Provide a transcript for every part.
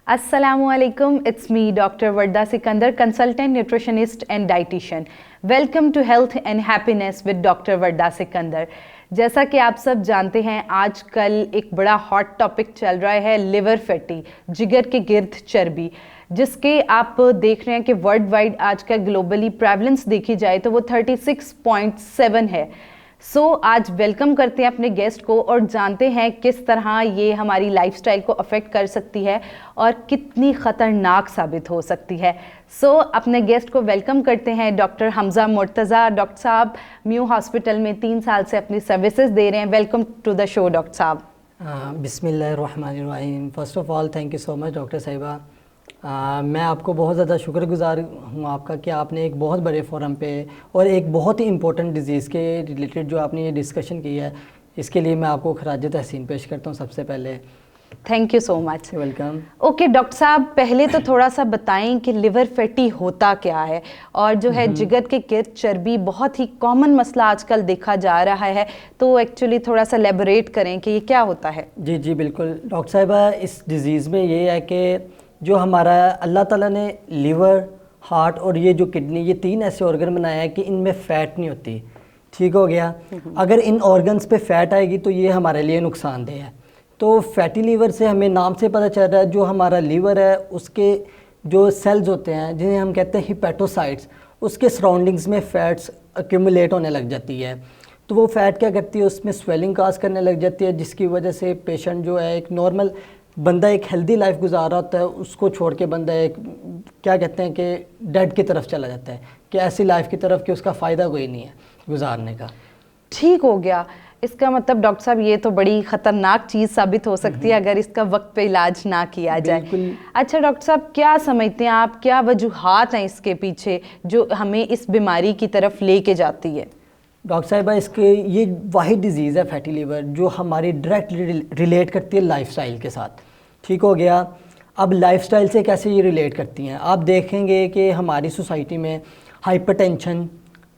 Assalamualaikum, it's me, Dr. Varda Sikandar, consultant nutritionist and dietitian. Welcome to Health and Happiness with Dr. Varda Sikandar. जैसा कि आप सब जानते हैं, आजकल एक बड़ा हॉट टॉपिक चल रहा है लिवर फैटी, जिगर के गिर्द चर्बी, जिसके आप देख रहे हैं कि वर्ल्ड वाइड आजकल ग्लोबली प्रेवलेंस देखी जाए तो वो 36.7 है। आज वेलकम करते हैं अपने गेस्ट को और जानते हैं किस तरह ये हमारी लाइफस्टाइल को अफेक्ट कर सकती है और कितनी ख़तरनाक साबित हो सकती है। अपने गेस्ट को वेलकम करते हैं डॉक्टर हमजा मुर्तज़ा। डॉक्टर साहब म्यू हॉस्पिटल में 3 साल से अपनी सर्विसेज दे रहे हैं। Welcome to the show doctor साहब। बिस्मिल्लाहिर्रहमानिर्रहीम। First of all thank you so much doctor साहिबा। मैं आपको बहुत ज़्यादा शुक्रगुजार हूँ आपका कि आपने एक बहुत बड़े फोरम पे और एक बहुत ही इम्पोर्टेंट डिज़ीज़ के रिलेटेड जो आपने ये डिस्कशन की है, इसके लिए मैं आपको खराज तहसीन पेश करता हूँ सबसे पहले। Thank you so much. Welcome. Okay doctor साहब, पहले तो थोड़ा सा बताएं कि लिवर फैटी होता क्या है और जो है जिगर के गिर्द चर्बी बहुत ही कॉमन मसला आजकल देखा जा रहा है, तो एक्चुअली थोड़ा सा एलेबोरेट करें कि ये क्या होता है। जी बिल्कुल डॉक्टर साहिबा, इस डिज़ीज़ में ये है कि जो हमारा अल्लाह ताला ने लिवर, हार्ट और ये जो किडनी, ये 3 ऐसे ऑर्गन बनाया है कि इनमें फ़ैट नहीं होती। ठीक हो गया। अगर इन ऑर्गन्स पे फ़ैट आएगी तो ये हमारे लिए नुकसानदेह है। तो फैटी लीवर से हमें नाम से पता चल रहा है, जो हमारा लीवर है उसके जो सेल्स होते हैं जिन्हें हम कहते हैं हिपेटोसाइट्स, उसके सराउंडिंग्स में फ़ैट्स एक्यूमुलेट होने लग जाती है। तो वो फ़ैट क्या करती है, उसमें स्वेलिंग काज करने लग जाती है, जिसकी वजह से पेशेंट जो है, एक नॉर्मल बंदा एक हेल्दी लाइफ गुजार रहा होता है, उसको छोड़ के बंदा एक क्या कहते हैं कि डेड की तरफ चला जाता है, कि ऐसी लाइफ की तरफ कि उसका फ़ायदा कोई नहीं है गुजारने का। ठीक हो गया। इसका मतलब डॉक्टर साहब ये तो बड़ी ख़तरनाक चीज़ साबित हो सकती है अगर इसका वक्त पे इलाज ना किया जाए। अच्छा डॉक्टर साहब, क्या समझते हैं आप, क्या वजूहात हैं इसके पीछे जो हमें इस बीमारी की तरफ लेके जाती है? डॉक्टर साहिबा, इसके ये वाहिद डिज़ीज़ है फैटी लीवर जो हमारी डायरेक्ट रिलेट करती है लाइफस्टाइल के साथ। ठीक हो गया। अब लाइफस्टाइल से कैसे ये रिलेट करती हैं, आप देखेंगे कि हमारी सोसाइटी में हाइपरटेंशन,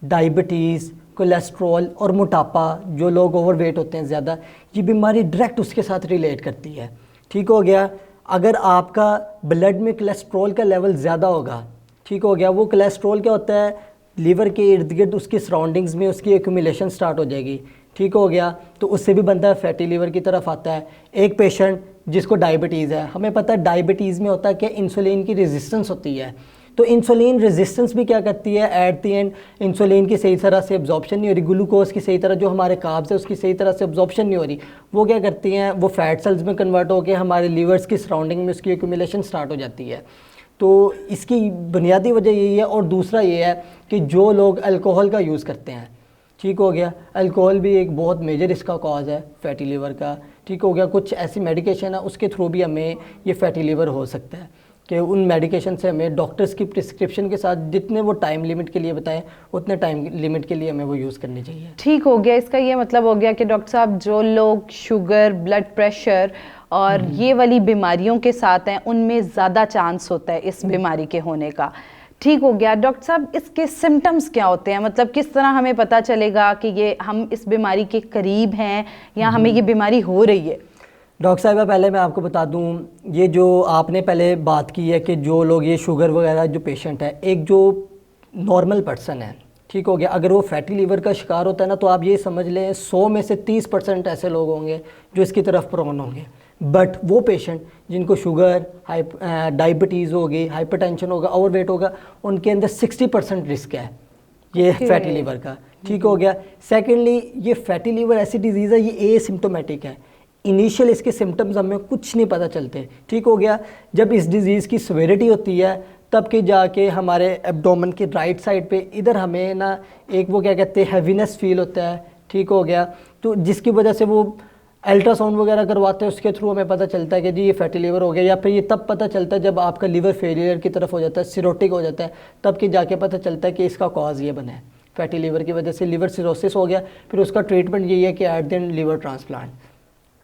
डायबिटीज़, कोलेस्ट्रॉल और मोटापा, जो लोग ओवरवेट होते हैं ज़्यादा, ये बीमारी डायरेक्ट उसके साथ रिलेट करती है। ठीक हो गया। अगर आपका ब्लड में कोलेस्ट्रॉल का लेवल ज़्यादा होगा, ठीक हो गया, वो कोलेस्ट्रॉल क्या होता है, लीवर के इर्द गिर्द उसकी सराउंडिंग्स में उसकी एक्यूमुलेशन स्टार्ट हो जाएगी। ठीक हो गया। तो उससे भी बंदा फैटी लीवर की तरफ आता है। एक पेशेंट जिसको डायबिटीज़ है, हमें पता है डायबिटीज़ में होता है कि इंसुलिन की रेजिस्टेंस होती है। तो इंसुलिन रेजिस्टेंस भी क्या करती है, एट द एंड इंसुलिन की सही तरह से एब्जॉर्प्शन नहीं हो रही, ग्लूकोज की सही तरह जो हमारे कार्ब्स है उसकी सही तरह से एब्जॉर्प्शन नहीं हो रही, वो क्या करती हैं, वो फैट सेल्स में कन्वर्ट होकर हमारे लीवर्स की सराउंडिंग में उसकी एक्यूमुलेशन स्टार्ट हो जाती है। तो इसकी बुनियादी वजह यही है। और दूसरा ये है कि जो लोग अल्कोहल का यूज़ करते हैं, ठीक हो गया, अल्कोहल भी एक बहुत मेजर इसका कॉज है फैटी लीवर का। ठीक हो गया। कुछ ऐसी मेडिकेशन है उसके थ्रू भी हमें ये फैटी लीवर हो सकता है कि उन मेडिकेशन से हमें डॉक्टर्स की प्रिस्क्रिप्शन के साथ जितने वो टाइम लिमिट के लिए बताएं उतने टाइम लिमिट के लिए हमें वो यूज़ करनी चाहिए। ठीक हो गया। इसका ये मतलब हो गया कि डॉक्टर साहब जो लोग शुगर, ब्लड प्रेशर और ये वाली बीमारियों के साथ हैं उनमें ज़्यादा चांस होता है इस बीमारी के होने का। ठीक हो गया। डॉक्टर साहब, इसके सिम्टम्स क्या होते हैं, मतलब किस तरह हमें पता चलेगा कि ये हम इस बीमारी के करीब हैं या हमें ये बीमारी हो रही है? डॉक्टर साहिबा, पहले मैं आपको बता दूं, ये जो आपने पहले बात की है कि जो लोग ये शुगर वगैरह जो पेशेंट है, एक जो नॉर्मल पर्सन है, ठीक हो गया, अगर वो फैटी लीवर का शिकार होता है ना, तो आप ये समझ लें 100 में से 30% ऐसे लोग होंगे जो इसकी तरफ प्रोन होंगे। बट वो पेशेंट जिनको शुगर, डायबिटीज़ होगी, हाइपरटेंशन होगा, ओवरवेट होगा, उनके अंदर 60% रिस्क है ये फैटी लीवर का। ठीक हो गया। सेकेंडली, ये फैटी लीवर ऐसी डिजीज़ है, ये एसिम्प्टोमेटिक है। इनिशियल इसके सिम्टम्स हमें कुछ नहीं पता चलते। ठीक हो गया। जब इस डिज़ीज़ की सिविरिटी होती है तब के जाके हमारे एब्डोमेन के राइट साइड पे इधर हमें ना एक वो क्या कहते हैं हैवीनेस फील होता है। ठीक हो गया। तो जिसकी वजह से वो अल्ट्रासाउंड वगैरह करवाते हैं, उसके थ्रू हमें पता चलता है कि जी ये फैटी लीवर हो गया। या फिर ये तब पता चलता है जब आपका लीवर फेलियर की तरफ हो जाता है, सिरोटिक हो जाता है, तब कि जाके पता चलता है कि इसका कॉज ये बना है, फैटी लीवर की वजह से लीवर सिरोसिस हो गया। फिर उसका ट्रीटमेंट यही है कि at the end liver transplant.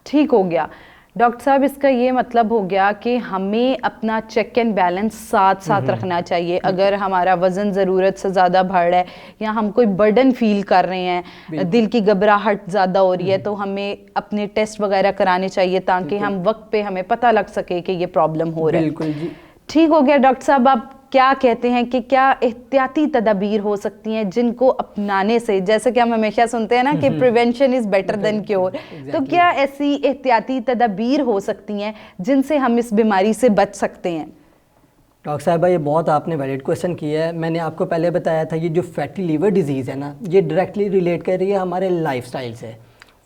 ठीक हो गया। डॉक्टर साहब, इसका ये मतलब हो गया कि हमें अपना चेक एंड बैलेंस साथ साथ रखना चाहिए। अगर हमारा वज़न ज़रूरत से ज़्यादा बढ़ रहा है या हम कोई बर्डन फील कर रहे हैं, दिल की घबराहट ज़्यादा हो रही है, तो हमें अपने टेस्ट वगैरह कराने चाहिए ताकि हम वक्त पे हमें पता लग सके कि ये प्रॉब्लम हो रहा है। बिल्कुल जी। ठीक हो गया। डॉक्टर साहब, आप क्या कहते हैं कि क्या एहतियाती तदाबीर हो सकती हैं जिनको अपनाने से, जैसे कि हम हमेशा सुनते हैं ना कि prevention is better than cure, तो क्या ऐसी एहतियाती तदाबीर हो सकती हैं जिनसे हम इस बीमारी से बच सकते हैं? डॉक्टर साहबा, ये बहुत आपने वैलिड क्वेश्चन किया है। मैंने आपको पहले बताया था ये जो फैटी लीवर डिजीज़ है ना, ये डायरेक्टली रिलेट कर रही है हमारे लाइफस्टाइल से।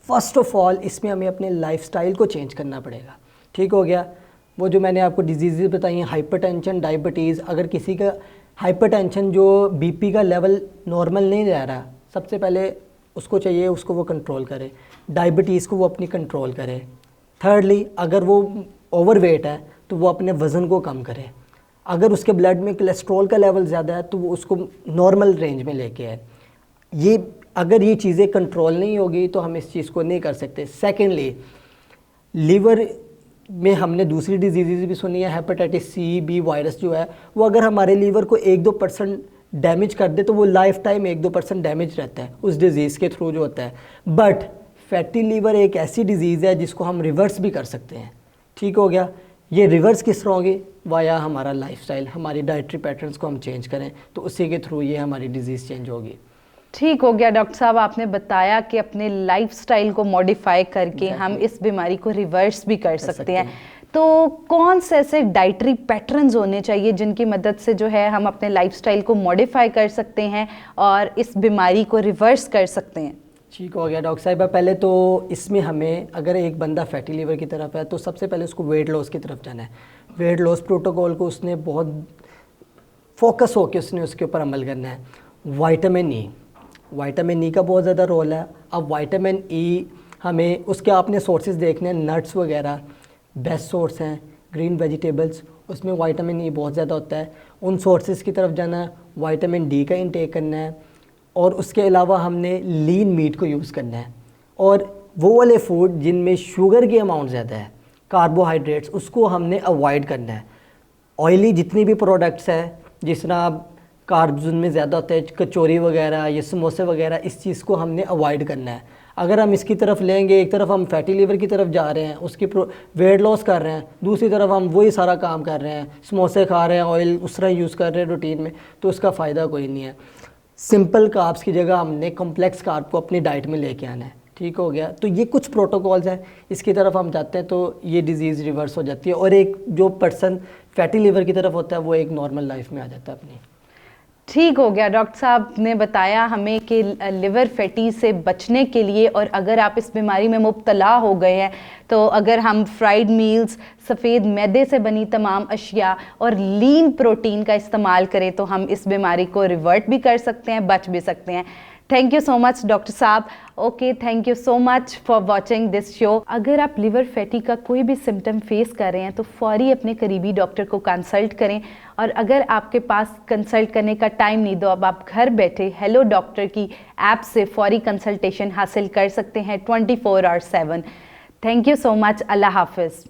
फ़र्स्ट ऑफ ऑल इसमें हमें अपने लाइफस्टाइल को चेंज करना पड़ेगा। ठीक हो गया। वो जो मैंने आपको डिजीज़ बताई हैं, हाइपरटेंशन, डायबिटीज़, अगर किसी का हाइपरटेंशन जो बीपी का लेवल नॉर्मल नहीं रह रहा, सबसे पहले उसको चाहिए उसको वो कंट्रोल करे। डायबिटीज़ को वो अपनी कंट्रोल करे। थर्डली, अगर वो ओवरवेट है तो वो अपने वज़न को कम करे। अगर उसके ब्लड में कोलेस्ट्रॉल का लेवल ज़्यादा है तो वो उसको नॉर्मल रेंज में लेके आए। अगर ये चीज़ें कंट्रोल नहीं होगी तो हम इस चीज़ को नहीं कर सकते। सेकेंडली, लीवर में हमने दूसरी डिजीज़ भी सुनी है, हेपेटाइटिस सी बी वायरस जो है वो अगर हमारे लीवर को 1-2% डैमेज कर दे तो वो लाइफ टाइम 1-2% डैमेज रहता है उस डिज़ीज़ के थ्रू जो होता है। बट फैटी लीवर एक ऐसी डिज़ीज़ है जिसको हम रिवर्स भी कर सकते हैं। ठीक हो गया। ये रिवर्स किस तरह होगी? वाया हमारा लाइफस्टाइल, हमारी डाइटरी पैटर्न्स को हम चेंज करें तो उसी के थ्रू ये हमारी डिज़ीज़ चेंज होगी। ठीक हो गया। डॉक्टर साहब, आपने बताया कि अपने लाइफस्टाइल को मॉडिफाई करके हम इस बीमारी को रिवर्स भी कर सकते हैं। तो कौन से ऐसे डाइटरी पैटर्न्स होने चाहिए जिनकी मदद से जो है हम अपने लाइफस्टाइल को मॉडिफाई कर सकते हैं और इस बीमारी को रिवर्स कर सकते हैं? ठीक हो गया डॉक्टर साहिबा। पहले तो इसमें हमें, अगर एक बंदा फैटी लीवर की तरफ है तो सबसे पहले उसको वेट लॉस की तरफ जाना है। वेट लॉस प्रोटोकॉल को उसने बहुत फोकस होकर उसने उसके ऊपर अमल करना है। विटामिन ई का बहुत ज़्यादा रोल है। अब विटामिन ई हमें उसके आपने सोर्सेज देखने हैं, नट्स वगैरह बेस्ट सोर्स हैं, ग्रीन वेजिटेबल्स, उसमें विटामिन ई बहुत ज़्यादा होता है। उन सोर्सेज की तरफ जाना है। विटामिन डी का इंटेक करना है और उसके अलावा हमने लीन मीट को यूज़ करना है। और वो वाले फूड जिनमें शुगर की अमाउंट ज़्यादा है, कार्बोहाइड्रेट्स, उसको हमने अवॉइड करना है। ऑयली जितनी भी प्रोडक्ट्स हैं, जिस तरह कार्ब्स उनमें ज़्यादा होते हैं, कचौरी वगैरह या समोसे वगैरह, इस चीज़ को हमने अवॉइड करना है। अगर हम इसकी तरफ लेंगे, एक तरफ हम फैटी लीवर की तरफ जा रहे हैं, उसकी वेट लॉस कर रहे हैं, दूसरी तरफ हम वही सारा काम कर रहे हैं, समोसे खा रहे हैं, ऑयल उस तरह यूज़ कर रहे हैं रूटीन में, तो उसका फ़ायदा कोई नहीं है। सिंपल कार्ब्स की जगह हमने कॉम्प्लेक्स कार्ब को अपनी डाइट में लेके आना है। ठीक हो गया। तो ये कुछ प्रोटोकॉल्स हैं, इसकी तरफ हम जाते हैं तो ये डिज़ीज़ रिवर्स हो जाती है और एक जो पर्सन फैटी लीवर की तरफ होता है वो एक नॉर्मल लाइफ में आ जाता है अपनी। ठीक हो गया। डॉक्टर साहब ने बताया हमें कि लिवर फैटी से बचने के लिए, और अगर आप इस बीमारी में मुब्तला हो गए हैं तो अगर हम फ्राइड मील्स, सफ़ेद मैदे से बनी तमाम अशिया और लीन प्रोटीन का इस्तेमाल करें तो हम इस बीमारी को रिवर्ट भी कर सकते हैं, बच भी सकते हैं। Thank you so much doctor साहब। Okay, thank you so much for watching this show. अगर आप लिवर फैटी का कोई भी सिम्टम फेस कर रहे हैं तो फौरी अपने करीबी डॉक्टर को कंसल्ट करें, और अगर आपके पास कंसल्ट करने का टाइम नहीं तो अब आप घर बैठे हेलो डॉक्टर की ऐप से फौरी कंसल्टेशन हासिल कर सकते हैं 24/7। Thank you so much. अल्लाह हाफिज़।